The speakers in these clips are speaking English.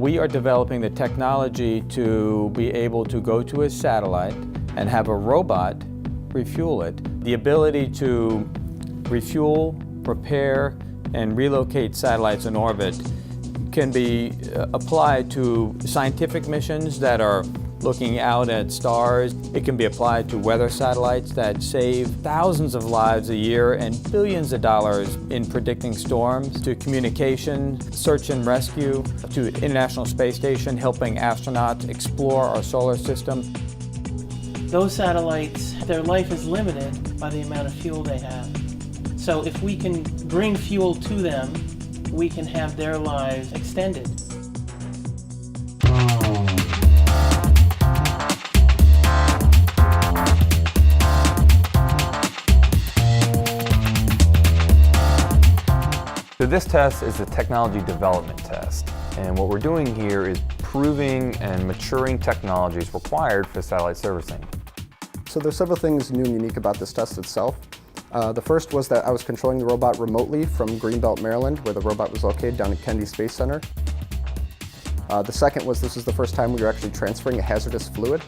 We are developing the technology to be able to go to a satellite and have a robot refuel it. The ability to refuel, prepare, and relocate satellites in orbit can be applied to scientific missions that are looking out at stars. It can be applied to weather satellites that save thousands of lives a year and billions of dollars in predicting storms, to communication, search and rescue, to International Space Station, helping astronauts explore our solar system. Those satellites, their life is limited by the amount of fuel they have. So if we can bring fuel to them, we can have their lives extended. So this test is a technology development test, and what we're doing here is proving and maturing technologies required for satellite servicing. So there's several things new and unique about this test itself. The first was that I was controlling the robot remotely from Greenbelt, Maryland, where the robot was located down at Kennedy Space Center. The second was this was the first time we were actually transferring a hazardous fluid.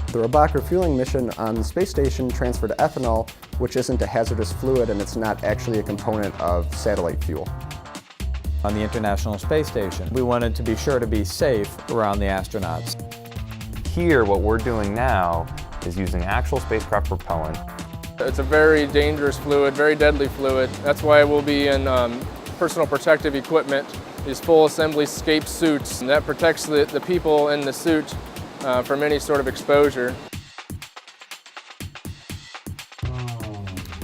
The Robotic Refueling Mission on the space station transferred ethanol, which isn't a hazardous fluid and it's not actually a component of satellite fuel. On the International Space Station, we wanted to be sure to be safe around the astronauts. Here, what we're doing now is using actual spacecraft propellant. It's a very dangerous fluid, very deadly fluid. That's why we'll be in personal protective equipment, these full assembly scape suits. And that protects the people in the suit from any sort of exposure.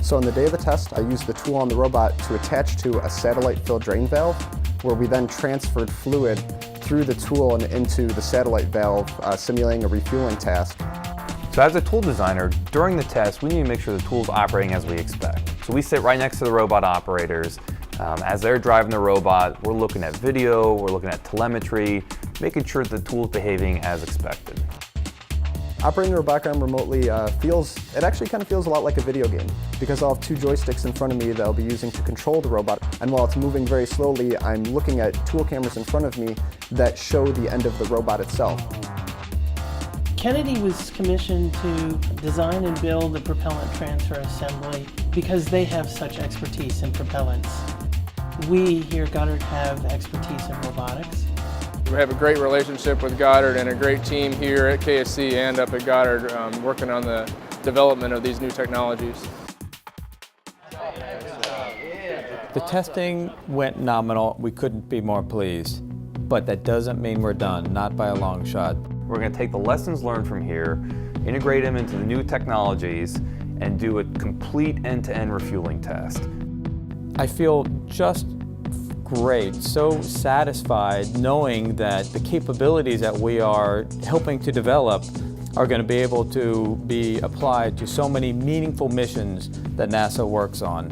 So on the day of the test, I used the tool on the robot to attach to a satellite fill drain valve, where we then transferred fluid through the tool and into the satellite valve, simulating a refueling task. So as a tool designer, during the test, we need to make sure the tool's operating as we expect. So we sit right next to the robot operators. As they're driving the robot, we're looking at video, we're looking at telemetry, making sure that the tool's behaving as expected. Operating the robotic arm remotely actually kind of feels a lot like a video game, because I'll have two joysticks in front of me that I'll be using to control the robot, and while it's moving very slowly, I'm looking at tool cameras in front of me that show the end of the robot itself. Kennedy was commissioned to design and build the propellant transfer assembly because they have such expertise in propellants. We here at Goddard have expertise in robotics. We have a great relationship with Goddard and a great team here at KSC and up at Goddard working on the development of these new technologies. The testing went nominal. We couldn't be more pleased. But that doesn't mean we're done, not by a long shot. We're going to take the lessons learned from here, integrate them into the new technologies, and do a complete end-to-end refueling test. I feel just great, so satisfied knowing that the capabilities that we are helping to develop are going to be able to be applied to so many meaningful missions that NASA works on.